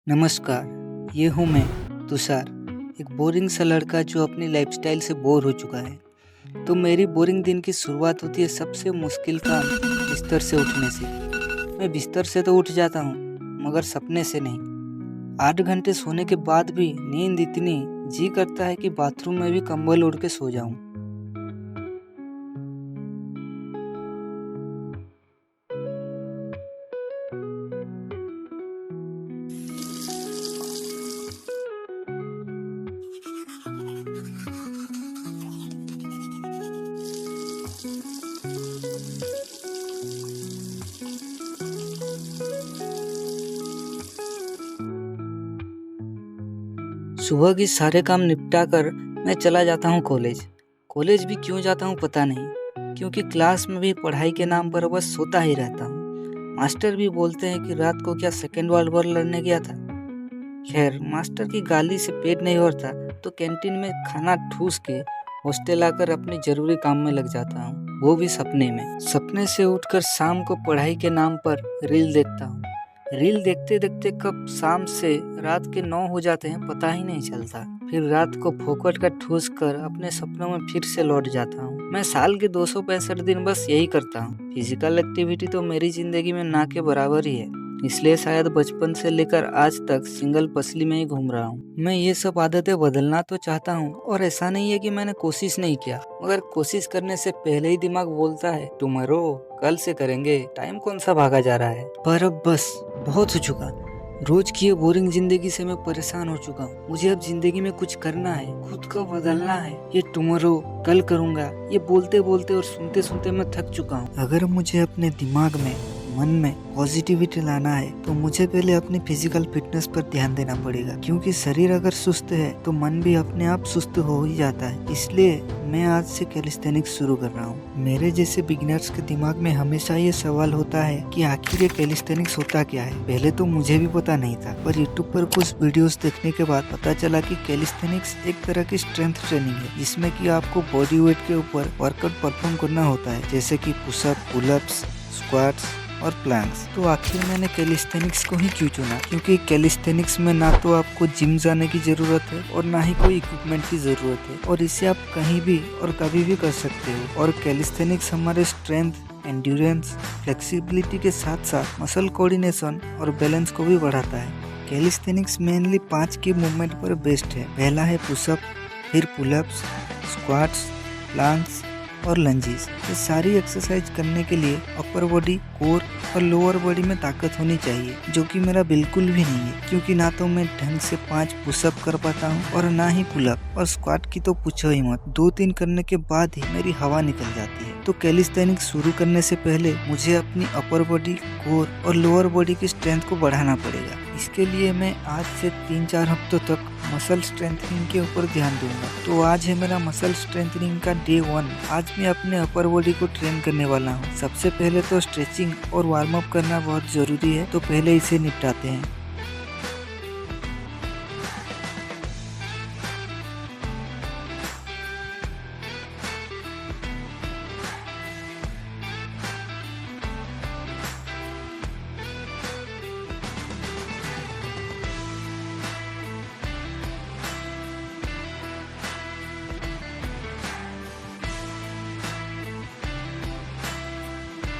नमस्कार, ये हूँ मैं तुषार, एक बोरिंग सा लड़का जो अपनी लाइफस्टाइल से बोर हो चुका है। तो मेरी बोरिंग दिन की शुरुआत होती है सबसे मुश्किल काम बिस्तर से उठने से। मैं बिस्तर से तो उठ जाता हूँ, मगर सपने से नहीं। 8 घंटे सोने के बाद भी नींद इतनी जी करता है कि बाथरूम में भी कंबल ओढ़ के सो जाऊँ। सुबह की सारे काम निपटा कर मैं चला जाता हूँ कॉलेज। कॉलेज भी क्यों जाता हूँ पता नहीं, क्योंकि क्लास में भी पढ़ाई के नाम पर बस सोता ही रहता हूँ। मास्टर भी बोलते हैं कि रात को क्या सेकेंड वर्ल्ड वॉर लड़ने गया था। खैर, मास्टर की गाली से पेट नहीं भरता तो कैंटीन में खाना ठूस के हॉस्टल आकर अपने जरूरी काम में लग जाता हूँ, वो भी सपने में। सपने से उठकर शाम को पढ़ाई के नाम पर रील देखता हूँ। रील देखते देखते कब शाम से रात के 9 हो जाते हैं पता ही नहीं चलता। फिर रात को फोकट का ठूस कर अपने सपनों में फिर से लौट जाता हूँ। मैं साल के 265 दिन बस यही करता हूँ। फिजिकल एक्टिविटी तो मेरी जिंदगी में ना के बराबर ही है, इसलिए शायद बचपन से लेकर आज तक सिंगल पसली में ही घूम रहा हूँ। मैं ये सब आदतें बदलना तो चाहता हूँ, और ऐसा नहीं है कि मैंने कोशिश नहीं किया, मगर कोशिश करने से पहले ही दिमाग बोलता है टुमारो, कल से करेंगे, टाइम कौन सा भागा जा रहा है। पर अब बस बहुत हो चुका। रोज की ये बोरिंग जिंदगी से मैं परेशान हो चुका हूँ। मुझे अब जिंदगी में कुछ करना है, खुद को बदलना है। ये टुमारो, कल करूँगा, ये बोलते बोलते और सुनते सुनते मैं थक चुका हूँ। अगर मुझे अपने दिमाग में, मन में पॉजिटिविटी लाना है तो मुझे पहले अपनी फिजिकल फिटनेस पर ध्यान देना पड़ेगा, क्योंकि शरीर अगर सुस्त है तो मन भी अपने आप सुस्त हो ही जाता है। इसलिए मैं आज से कैलिस्थेनिक्स शुरू कर रहा हूँ। मेरे जैसे बिगिनर्स के दिमाग में हमेशा ये सवाल होता है कि आखिर ये कैलिस्थेनिक्स होता क्या है। पहले तो मुझे भी पता नहीं था, पर यूट्यूब पर कुछ वीडियोस देखने के बाद पता चला कि कैलिस्थेनिक्स एक तरह की स्ट्रेंथ ट्रेनिंग है, जिसमें कि आपको बॉडी वेट के ऊपर वर्कआउट परफॉर्म करना होता है, जैसे कि पुशअप, पुलअप्स, स्क्वाट्स और प्लैंक्स। तो आखिर मैंने कैलिस्थेनिक्स को ही क्यों चुना, क्योंकि कैलिस्थेनिक्स में ना तो आपको जिम जाने की जरूरत है और ना ही कोई इक्विपमेंट की जरूरत है, और इसे आप कहीं भी और कभी भी कर सकते हो। और कैलिस्थेनिक्स हमारे स्ट्रेंथ, एंड्योरेंस, फ्लेक्सिबिलिटी के साथ साथ मसल कोऑर्डिनेशन और बैलेंस को भी बढ़ाता है। कैलिस्थेनिक्स मेनली 5 की मूवमेंट पर बेस्ड है। पहला है पुशअप, फिर पुलअप्स, स्क्वाट्स, प्लैंक्स और लंजेस। ये सारी एक्सरसाइज करने के लिए अपर बॉडी, कोर और लोअर बॉडी में ताकत होनी चाहिए, जो कि मेरा बिल्कुल भी नहीं है, क्योंकि ना तो मैं ढंग से 5 पुशअप कर पाता हूँ और ना ही पुलअप। और स्क्वाट की तो पूछो ही मत, 2-3 करने के बाद ही मेरी हवा निकल जाती है। तो कैलिस्थेनिक्स शुरू करने से पहले मुझे अपनी अपर बॉडी, कोर और लोअर बॉडी की स्ट्रेंथ को बढ़ाना पड़ेगा। इसके लिए मैं आज से 3-4 हफ्तों तक मसल स्ट्रेंथनिंग के ऊपर ध्यान दूंगा। तो आज है मेरा मसल स्ट्रेंथनिंग का डे 1। आज मैं अपने अपर बॉडी को ट्रेन करने वाला हूँ। सबसे पहले तो स्ट्रेचिंग और वार्म अप करना बहुत जरूरी है, तो पहले इसे निपटाते हैं।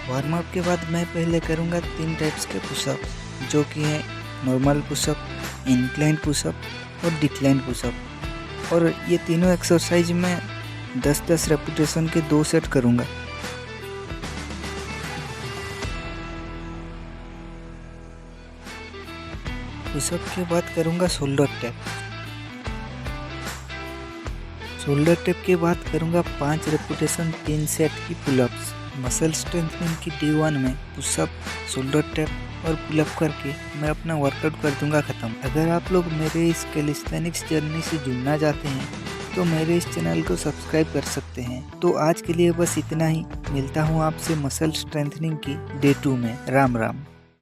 वार्म अप के बाद मैं पहले करूँगा 3 टाइप्स के पुशअप, जो कि है नॉर्मल पुशअप, इंक्लाइन पुशअप और डिक्लाइन पुशअप। और ये तीनों एक्सरसाइज में 10-10 रेपिटेशन के 2 सेट करूँगा। पुशअप के बाद करूँगा शोल्डर टैप। शोल्डर टैप के बाद करूँगा 5 रेपिटेशन 3 सेट की पुलअप्स। मसल स्ट्रेंथनिंग की डे 1 में पुशअप, शोल्डर टैप और पुलअप करके मैं अपना वर्कआउट कर दूंगा ख़त्म। अगर आप लोग मेरे इस कैलिस्थेनिक्स जर्नी से जुड़ना चाहते हैं तो मेरे इस चैनल को सब्सक्राइब कर सकते हैं। तो आज के लिए बस इतना ही। मिलता हूँ आपसे मसल स्ट्रेंथनिंग की डे 2 में। राम राम।